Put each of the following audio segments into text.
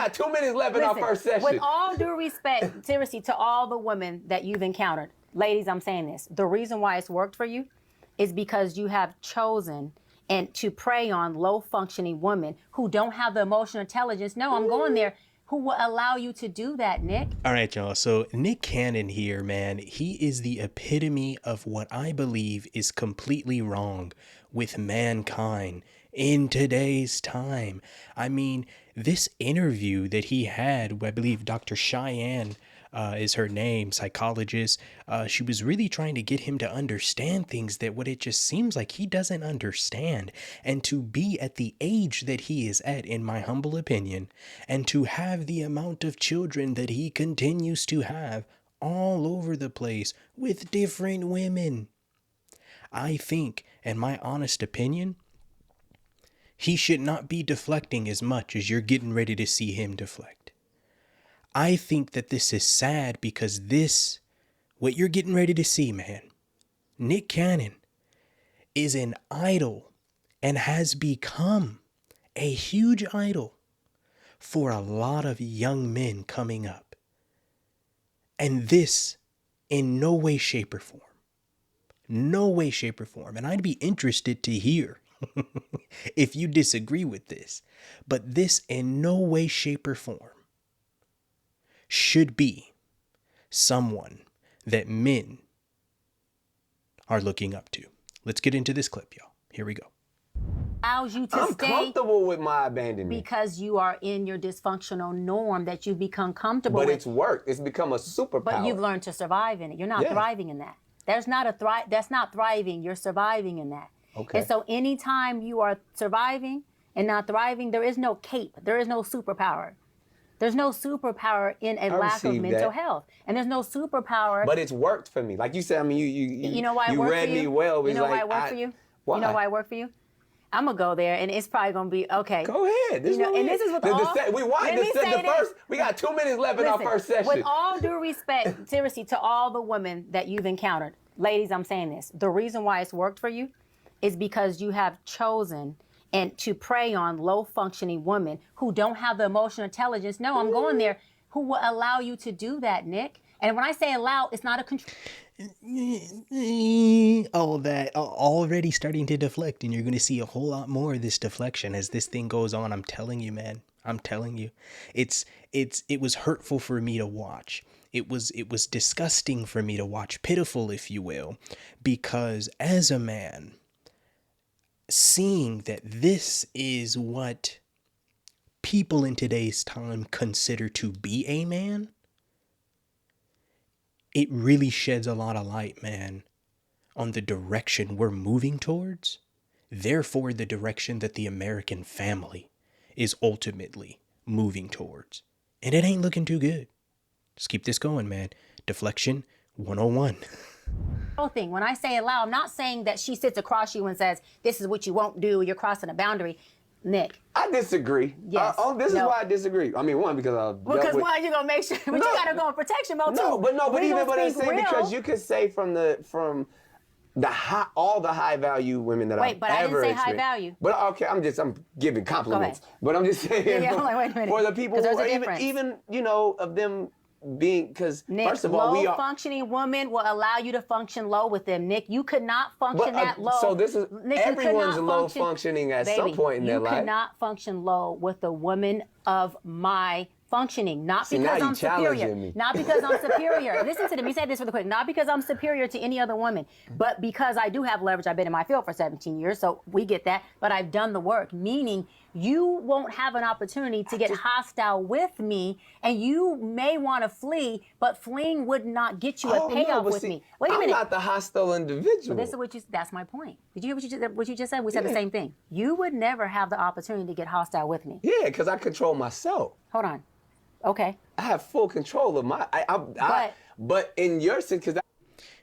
got 2 minutes left in our first session. With all due respect, seriously, to all the women that you've encountered, ladies, I'm saying this. The reason why it's worked for you is because you have chosen and to prey on low-functioning women who don't have the emotional intelligence. No, I'm going there. Who will allow you to do that, Nick? All right, y'all. So Nick Cannon here, man, he is the epitome of what I believe is completely wrong with mankind in today's time. I mean, this interview that he had, I believe Dr. Cheyenne is her name, psychologist. She was really trying to get him to understand things that what it just seems like he doesn't understand. And to be at the age that he is at, in my humble opinion, and to have the amount of children that he continues to have all over the place with different women. I think, in my honest opinion, he should not be deflecting as much as you're getting ready to see him deflect. I think that this is sad because this, what you're getting ready to see, man, Nick Cannon is an idol and has become a huge idol for a lot of young men coming up. And this, in no way, shape, or form, and I'd be interested to hear if you disagree with this, but this in no way, shape, or form should be someone that men are looking up to. Let's get into this clip, y'all. Here we go. Allows you to I'm stay comfortable with my abandonment. because you are in your dysfunctional norm that you've become comfortable But with. it's worked. It's become a superpower. But you've learned to survive in it. You're not thriving in that. That's not thriving. You're surviving in that. Okay. And so anytime you are surviving and not thriving, there is no cape. There is no superpower. There's no superpower in a lack of mental health. And there's no superpower. But it's worked for me. Like you said, I mean, you know why it worked read for you? me well. You know why it worked for you? Why? You know why it worked for you? I'm going to go there, and it's probably going to be, okay. Go ahead. This is what we got 2 minutes left in our first session. With all due respect, seriously, to all the women that you've encountered, ladies, I'm saying this. The reason why it's worked for you is because you have chosen and to prey on low-functioning women who don't have the emotional intelligence. No, I'm going there. Who will allow you to do that, Nick? And when I say allow, it's not a control. All that already starting to deflect, and you're going to see a whole lot more of this deflection as this thing goes on. I'm telling you, man. I'm telling you. It was hurtful for me to watch. It was disgusting for me to watch, pitiful, if you will, because as a man, seeing that this is what people in today's time consider to be a man, it really sheds a lot of light, man, on the direction we're moving towards. Therefore, the direction that the American family is ultimately moving towards. And it ain't looking too good. Let's keep this going, man. Deflection 101. Thing. When I say allow, I'm not saying that she sits across you and says, this is what you won't do, you're crossing a boundary. Nick. I disagree. Yes. This is why I disagree. I mean, one, because why you gonna make sure, but you gotta go in protection mode too. But I'm saying because you could say from all the high value women that I've ever but I didn't say high experienced. value. But okay, I'm giving compliments. But I'm just saying I'm like, wait a minute. for the people who are even of them being, because first of all, low-functioning woman will allow you to function low with them. Nick, you could not function that low. So this is, Nick, everyone's low functioning at some point in their life. You cannot function low with a woman of my functioning, not because I'm superior. Not because I'm superior. Listen to me. Say this really quick. Not because I'm superior to any other woman, but because I do have leverage. I've been in my field for 17 years, so we get that. But I've done the work, meaning you won't have an opportunity to get hostile with me, and you may want to flee, but fleeing would not get you a payoff with me. Wait a minute. I'm not the hostile individual. But that's my point. Did you hear what you just said? We said the same thing. You would never have the opportunity to get hostile with me. Yeah, because I control myself. Hold on. Okay. I have full control of my. But in your sense, because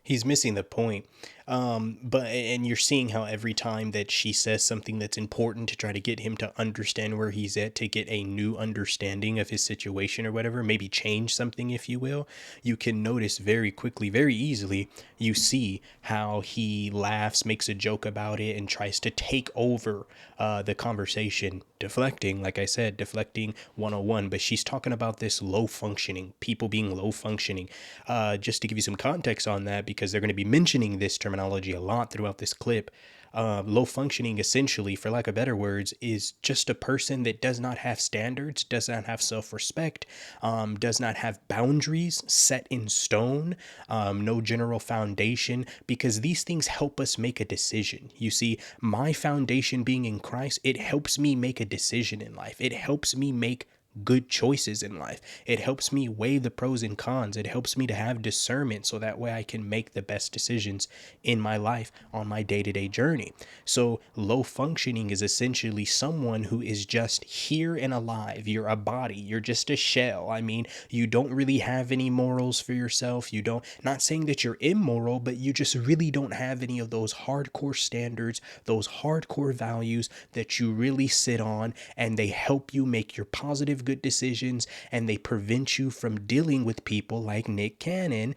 He's missing the point. And you're seeing how every time that she says something that's important to try to get him to understand where he's at, to get a new understanding of his situation or whatever, maybe change something, if you will, you can notice very quickly, very easily, you see how he laughs, makes a joke about it, and tries to take over the conversation, deflecting, like I said, deflecting 101. But she's talking about this low functioning, people being low functioning. Just to give you some context on that, because they're going to be mentioning this terminology a lot throughout this clip. Low functioning, essentially, for lack of better words, is just a person that does not have standards, does not have self-respect, does not have boundaries set in stone, no general foundation, because these things help us make a decision. You see, my foundation being in Christ, it helps me make a decision in life. It helps me make good choices in life. It helps me weigh the pros and cons. It helps me to have discernment so that way I can make the best decisions in my life on my day-to-day journey. So low functioning is essentially someone who is just here and alive. You're a body. You're just a shell. I mean, you don't really have any morals for yourself. You don't, not saying that you're immoral, but you just really don't have any of those hardcore standards, those hardcore values that you really sit on, and they help you make your positive good decisions, and they prevent you from dealing with people like Nick Cannon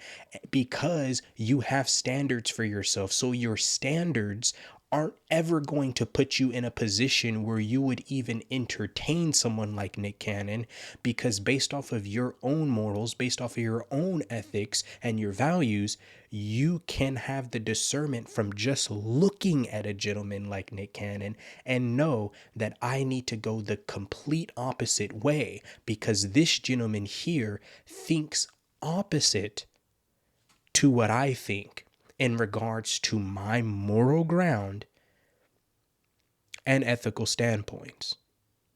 because you have standards for yourself. So your standards aren't ever going to put you in a position where you would even entertain someone like Nick Cannon, because based off of your own morals, based off of your own ethics and your values, you can have the discernment from just looking at a gentleman like Nick Cannon and know that I need to go the complete opposite way because this gentleman here thinks opposite to what I think in regards to my moral ground and ethical standpoints.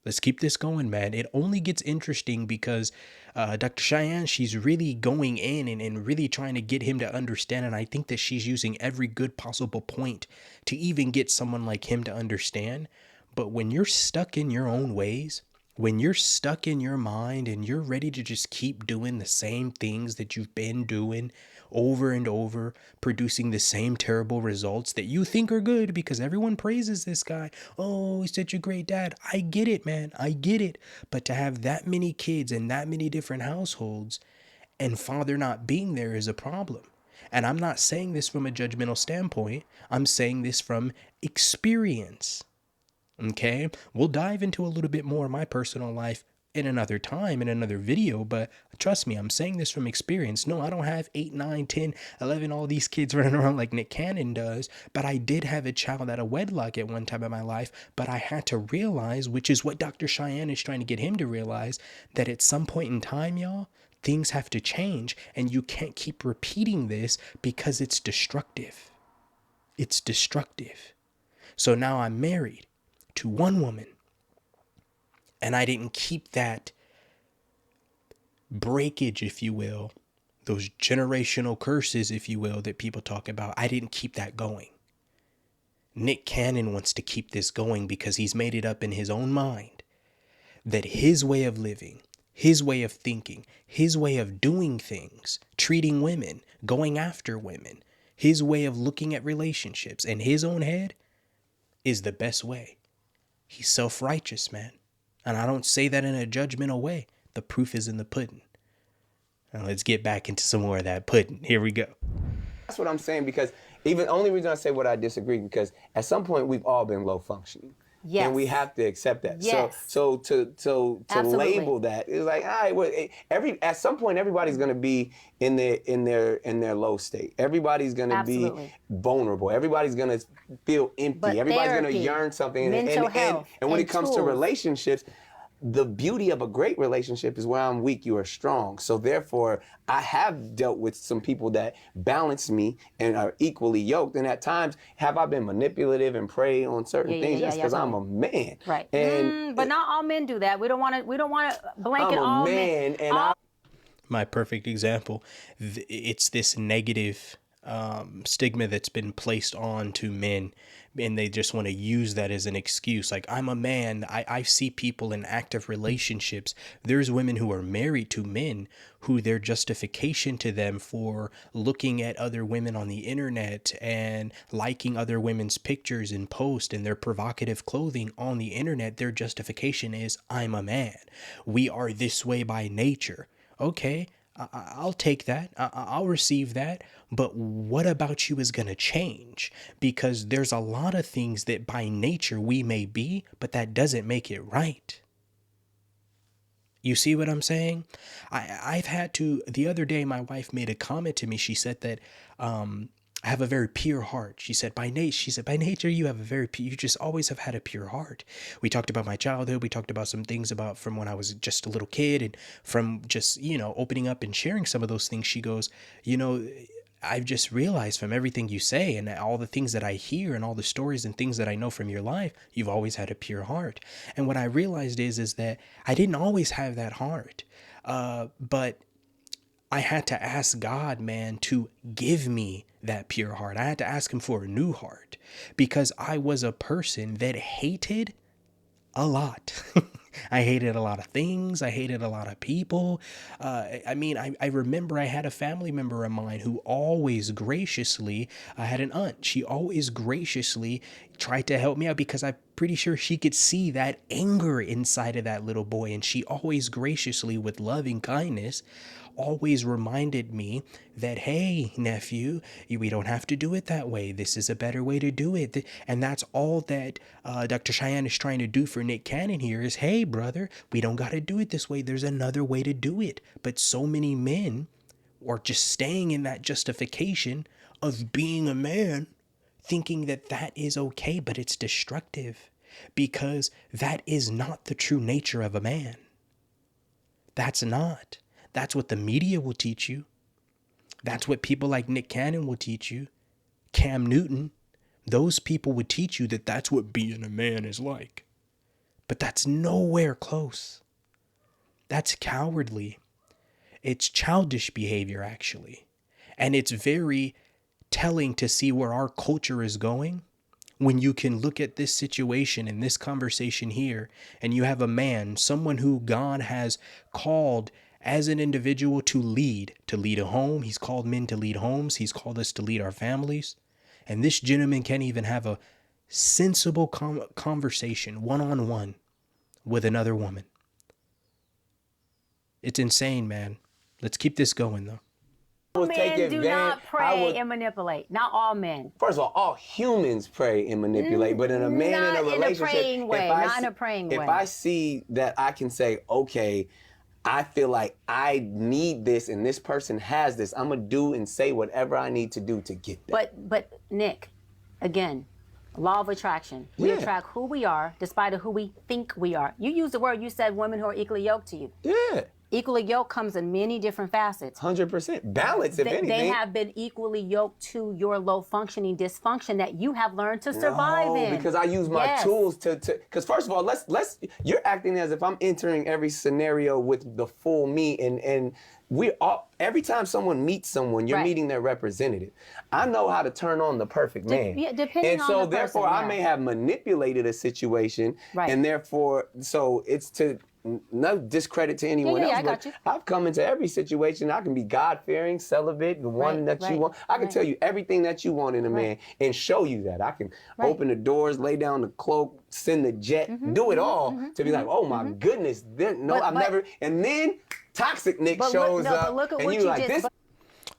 Let's keep this going, man. It only gets interesting because Dr. Cheyenne, she's really going in and really trying to get him to understand. And I think that she's using every good possible point to even get someone like him to understand. But when you're stuck in your own ways, when you're stuck in your mind and you're ready to just keep doing the same things that you've been doing over and over, producing the same terrible results that you think are good because everyone praises this guy. Oh, he's such a great dad. I get it, man. I get it. But to have that many kids in that many different households and father not being there is a problem. And I'm not saying this from a judgmental standpoint. I'm saying this from experience. Okay, we'll dive into a little bit more of my personal life in another time, in another video, but trust me, I'm saying this from experience. No, I don't have 8, 9, 10, 11, all these kids running around like Nick Cannon does, but I did have a child out of wedlock at one time in my life, but I had to realize, which is what Dr. Cheyenne is trying to get him to realize, that at some point in time, y'all, things have to change, and you can't keep repeating this because it's destructive. It's destructive. So now I'm married to one woman, and I didn't keep that breakage, if you will, those generational curses, if you will, that people talk about. I didn't keep that going. Nick Cannon wants to keep this going because he's made it up in his own mind that his way of living, his way of thinking, his way of doing things, treating women, going after women, his way of looking at relationships in his own head is the best way. He's self-righteous, man. And I don't say that in a judgmental way. The proof is in the pudding. Now let's get back into some more of that pudding. Here we go. That's what I'm saying, because even only reason I say what I disagree, because at some point we've all been low functioning. Yes. And we have to accept that. Yes. So to label that is like, all right, well, at some point everybody's going to be in their low state. Everybody's going to be vulnerable. Everybody's going to feel empty. But everybody's going to yearn something. Mental health, and when it comes to relationships, the beauty of a great relationship is where I'm weak, you are strong. So therefore, I have dealt with some people that balance me and are equally yoked. And at times, have I been manipulative and prey on certain things? Yes, because I'm a man. Right. And but not all men do that. We don't want to blanket all men. I'm a man, and my perfect example, it's this negative stigma that's been placed on to men, and they just want to use that as an excuse. Like, I'm a man. I see people in active relationships. There's women who are married to men who their justification to them for looking at other women on the internet and liking other women's pictures and posts and their provocative clothing on the internet, their justification is, I'm a man. We are this way by nature. Okay, I'll take that. I'll receive that. But what about you is going to change? Because there's a lot of things that by nature we may be, but that doesn't make it right. You see what I'm saying? I've had to, the other day, my wife made a comment to me. She said that, I have a very pure heart. She said, by nature, you have a very pure, you just always have had a pure heart. We talked about my childhood. We talked about some things about from when I was just a little kid, and from just, opening up and sharing some of those things. She goes, I've just realized from everything you say and all the things that I hear and all the stories and things that I know from your life, you've always had a pure heart. And what I realized is that I didn't always have that heart. But I had to ask God, man, to give me that pure heart. I had to ask him for a new heart, because I was a person that hated a lot. I hated a lot of things. I hated a lot of people. I remember I had a family member of mine who always graciously, I had an aunt. She always graciously tried to help me out, because I'm pretty sure she could see that anger inside of that little boy. And she always graciously, with loving kindness, always reminded me that, hey, nephew, we don't have to do it that way. This is a better way to do it. And that's all that Dr. Cheyenne is trying to do for Nick Cannon here is, hey, brother, we don't got to do it this way. There's another way to do it. But so many men are just staying in that justification of being a man, thinking that that is okay, but it's destructive, because that is not the true nature of a man. That's not. That's what the media will teach you. That's what people like Nick Cannon will teach you. Cam Newton. Those people would teach you that that's what being a man is like. But that's nowhere close. That's cowardly. It's childish behavior, actually. And it's very telling to see where our culture is going when you can look at this situation and this conversation here, and you have a man, someone who God has called as an individual to lead a home. He's called men to lead homes. He's called us to lead our families. And this gentleman can't even have a sensible conversation one-on-one with another woman. It's insane, man. Let's keep this going, though. All men do not pray and manipulate. Not all men. First of all humans pray and manipulate, but in a man in a relationship, not in a praying way. If I see that I can say, okay, I feel like I need this and this person has this, I'm going to do and say whatever I need to do to get that. But Nick, again, law of attraction. We attract who we are despite of who we think we are. You used the word, you said women who are equally yoked to you. Yeah. Equally yoked comes in many different facets. 100%. Balance, if anything. They have been equally yoked to your low functioning dysfunction that you have learned to survive in. Because I use my tools to because first of all, let's you're acting as if I'm entering every scenario with the full me, and we all, every time someone meets someone, you're meeting their representative. I know how to turn on the perfect man. Depending and on so the therefore person, I may have manipulated a situation, and therefore so it's to no discredit to anyone else, but I've come into every situation. I can be God-fearing, celibate, the one that you want. I can tell you everything that you want in a man and show you that. I can open the doors, lay down the cloak, send the jet, do it all to be like, oh my goodness, I've never. And then toxic Nick shows up, and you like this.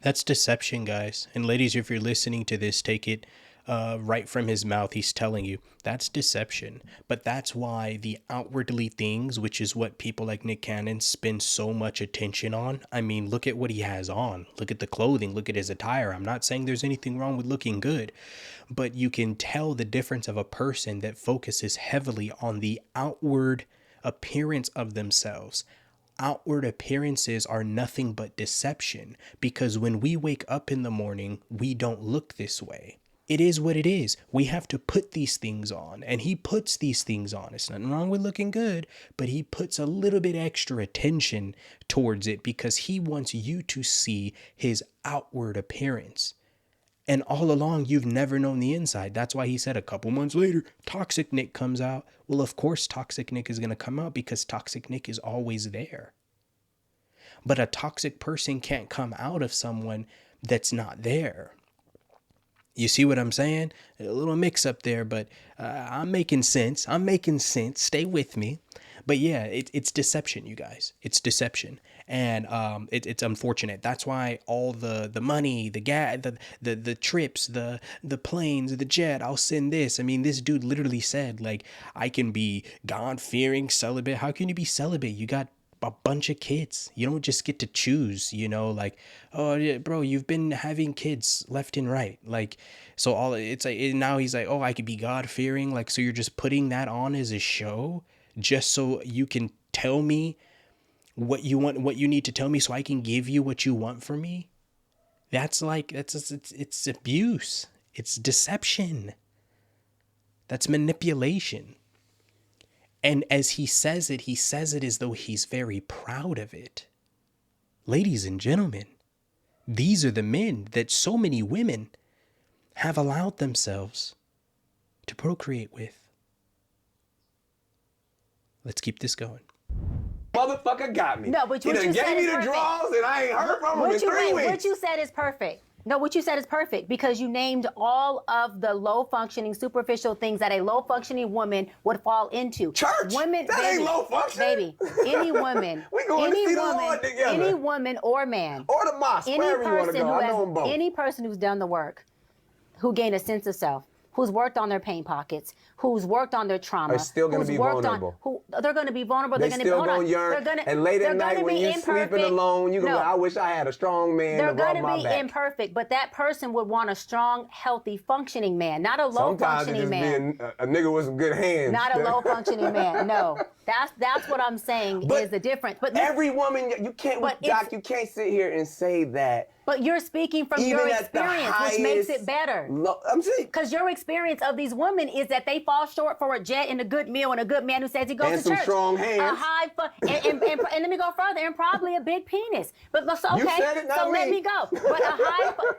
That's deception, guys. And ladies, if you're listening to this, take it right from his mouth. He's telling you that's deception. But that's why the outwardly things, which is what people like Nick Cannon spend so much attention on. I mean, look at what he has on. Look at the clothing. Look at his attire. I'm not saying there's anything wrong with looking good, but you can tell the difference of a person that focuses heavily on the outward appearance of themselves. Outward appearances are nothing but deception, because when we wake up in the morning, we don't look this way. It is what it is. We have to put these things on, and he puts these things on. It's nothing wrong with looking good, but he puts a little bit extra attention towards it because he wants you to see his outward appearance. And all along, you've never known the inside. That's why he said a couple months later, Toxic Nick comes out. Well, of course, Toxic Nick is going to come out because Toxic Nick is always there. But a toxic person can't come out of someone that's not there. You see what I'm saying? A little mix up there, but I'm making sense. Stay with me. But yeah, it's deception, you guys. It's deception. And it's unfortunate. That's why all the money, the gas, the trips, the planes, the jet, I'll send this. I mean, this dude literally said, like, I can be God-fearing, celibate. How can you be celibate? You got a bunch of kids. You don't just get to choose, like, oh yeah, bro, you've been having kids left and right. Like, so all it's like, now he's like, oh, I could be God-fearing. Like, so you're just putting that on as a show just so you can tell me what you want, what you need to tell me so I can give you what you want from me. That's like, it's abuse. It's deception. That's manipulation. And as he says it as though he's very proud of it. Ladies and gentlemen, these are the men that so many women have allowed themselves to procreate with. Let's keep this going. Motherfucker got me. No, but he done gave me the draws and I ain't heard from him in 3 weeks. What you said is perfect. No, what you said is perfect because you named all of the low-functioning, superficial things that a low-functioning woman would fall into. Church? Women, that baby, ain't low-functioning. Baby, any woman. We going to see the Lord together. Any woman or man. Or the mosque, wherever you want to go. I know them both. Any person who's done the work, who gained a sense of self, who's worked on their pain pockets, who's worked on their trauma, are still going to be vulnerable. They're going to be vulnerable. They're still going to yearn. And late at night when you're sleeping alone, you're going to go, I wish I had a strong man to rub my back. They're going to be imperfect, but that person would want a strong, healthy, functioning man, not a low-functioning man. Sometimes a nigga with some good hands. Not a low-functioning man, no. That's what I'm saying is the difference. But every woman, you can't, Doc, you can't sit here and say that. But you're speaking from your experience, which makes it better. I'm saying. Because your experience of these women is that they fall short for a jet and a good meal and a good man who says he goes to church. And some strong hands. And let me go further, and probably a big penis. But so, okay, you said it, not so me. let me go.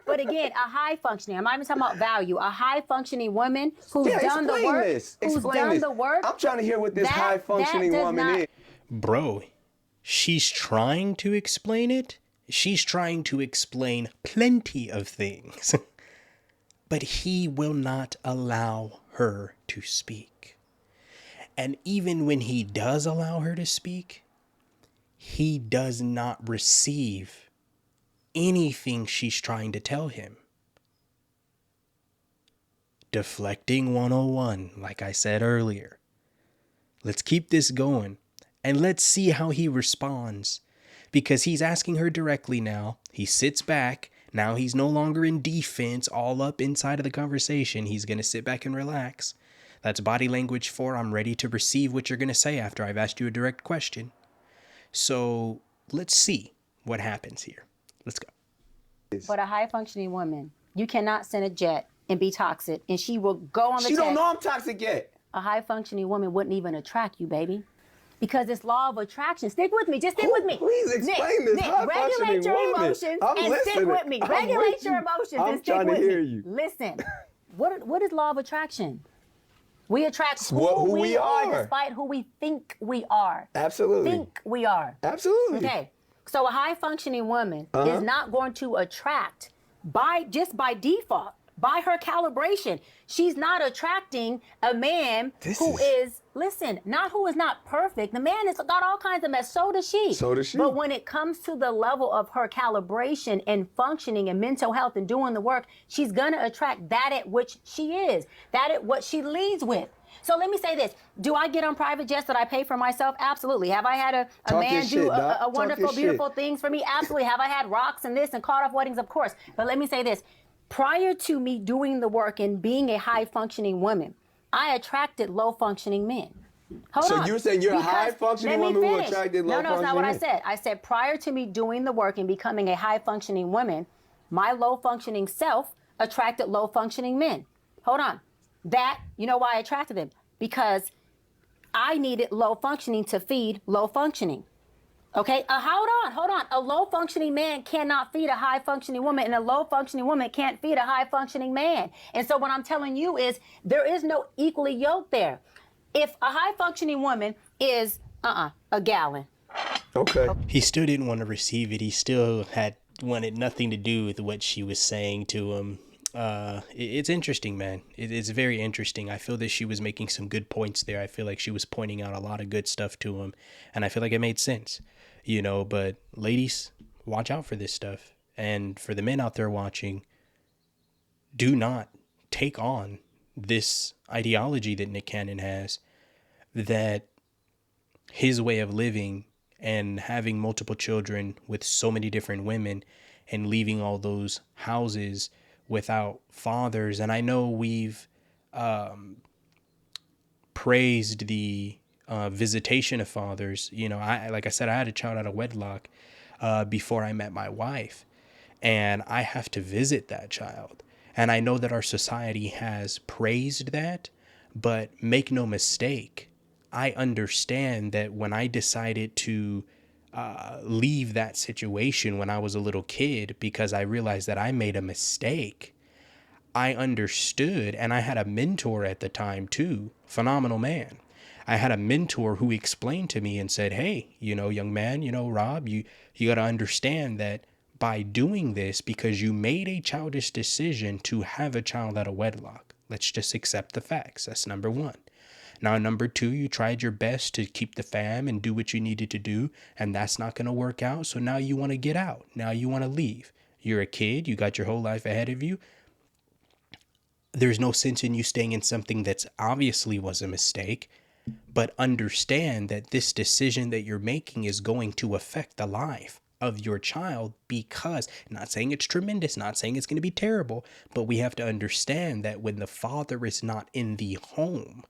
But again, a high functioning, I'm not even talking about value, a high functioning woman who's done the work. Explain this. I'm trying to hear what this high functioning woman is. Bro, she's trying to explain it. She's trying to explain plenty of things, but he will not allow her to speak. And even when he does allow her to speak, he does not receive anything she's trying to tell him. Deflecting 101, like I said earlier. Let's keep this going and let's see how he responds. Because he's asking her directly now. He sits back. Now he's no longer in defense, all up inside of the conversation. He's going to sit back and relax. That's body language for I'm ready to receive what you're going to say after I've asked you a direct question. So let's see what happens here. Let's go. But a high-functioning woman, you cannot send a jet and be toxic, and she will go on the She jet. don't know I'm toxic yet. A high-functioning woman wouldn't even attract you, baby. Because it's law of attraction. Stick with me. Just stick with me. Please explain this. Nick, regulate your emotions and stick with me. Regulate your emotions and stick with me. I'm trying to hear you. Listen, what is law of attraction? We attract who we are despite who we think we are. Absolutely. Think we are. Absolutely. Okay. So a high-functioning woman is not going to attract by default. By her calibration, she's not attracting a man who is not perfect. The man has got all kinds of mess. So does she. So does she. But when it comes to the level of her calibration and functioning and mental health and doing the work, she's going to attract that at which she is, that at what she leads with. So let me say this. Do I get on private jets that I pay for myself? Absolutely. Have I had a man do a wonderful, beautiful things for me? Absolutely. Have I had rocks and this and caught off weddings? Of course. But let me say this. Prior to me doing the work and being a high-functioning woman, I attracted low-functioning men. Hold on. So you're saying you're a high-functioning woman who attracted low-functioning men? No, it's not what I said. I said prior to me doing the work and becoming a high-functioning woman, my low-functioning self attracted low-functioning men. Hold on. You know why I attracted them? Because I needed low-functioning to feed low-functioning. Okay, hold on. A low-functioning man cannot feed a high-functioning woman, and a low-functioning woman can't feed a high-functioning man. And so what I'm telling you is there is no equally yoked there. If a high-functioning woman is a gallon. Okay. He still didn't want to receive it. He still wanted nothing to do with what she was saying to him. It's interesting, man. It's very interesting. I feel that she was making some good points there. I feel like she was pointing out a lot of good stuff to him, and I feel like it made sense, but ladies, watch out for this stuff. And for the men out there watching, do not take on this ideology that Nick Cannon has, that his way of living and having multiple children with so many different women and leaving all those houses without fathers. And I know we've praised the visitation of fathers. Like I said, I had a child out of wedlock before I met my wife, and I have to visit that child. And I know that our society has praised that, but make no mistake, I understand that when I decided to leave that situation when I was a little kid because I realized that I made a mistake, I understood, and I had a mentor at the time too, phenomenal man. I had a mentor who explained to me and said, hey, young man, Rob, you got to understand that by doing this, because you made a childish decision to have a child out of wedlock, let's just accept the facts. That's number one. Now, number two, you tried your best to keep the fam and do what you needed to do, and that's not going to work out. So now you want to get out. Now you want to leave. You're a kid. You got your whole life ahead of you. There's no sense in you staying in something that's obviously was a mistake, but understand that this decision that you're making is going to affect the life of your child, because, not saying it's tremendous, not saying it's going to be terrible, but we have to understand that when the father is not in the home.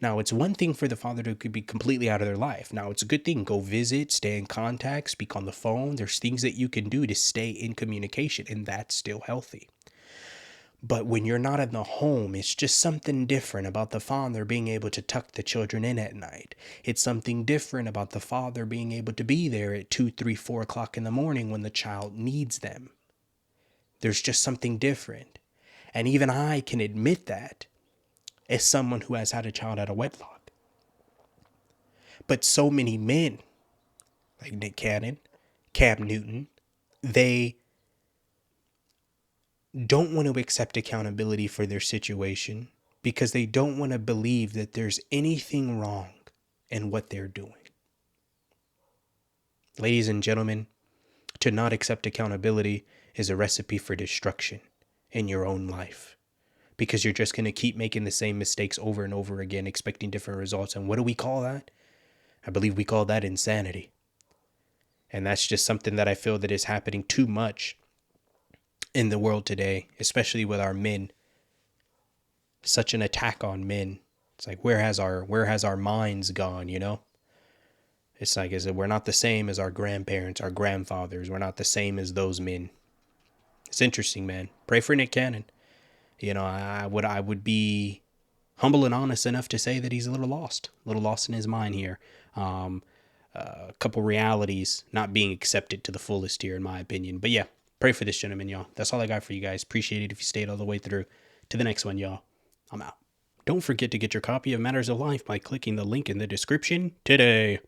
Now, it's one thing for the father to be completely out of their life. Now, it's a good thing. Go visit, stay in contact, speak on the phone. There's things that you can do to stay in communication, and that's still healthy. But when you're not in the home, it's just something different about the father being able to tuck the children in at night. It's something different about the father being able to be there at 2, 3, 4 o'clock in the morning when the child needs them. There's just something different. And even I can admit that as someone who has had a child out of wedlock. But so many men, like Nick Cannon, Cam Newton, they don't want to accept accountability for their situation because they don't want to believe that there's anything wrong in what they're doing. Ladies and gentlemen, to not accept accountability is a recipe for destruction in your own life, because you're just going to keep making the same mistakes over and over again, expecting different results. And what do we call that? I believe we call that insanity. And that's just something that I feel that is happening too much in the world today, especially with our men. Such an attack on men. It's like, where has our minds gone, It's like, we're not the same as our grandparents, our grandfathers. We're not the same as those men. It's interesting, man. Pray for Nick Cannon. I would be humble and honest enough to say that he's a little lost in his mind here. A couple realities not being accepted to the fullest here, in my opinion. But yeah, pray for this gentleman, y'all. That's all I got for you guys. Appreciate it if you stayed all the way through. To the next one, y'all. I'm out. Don't forget to get your copy of Matters of Life by clicking the link in the description today.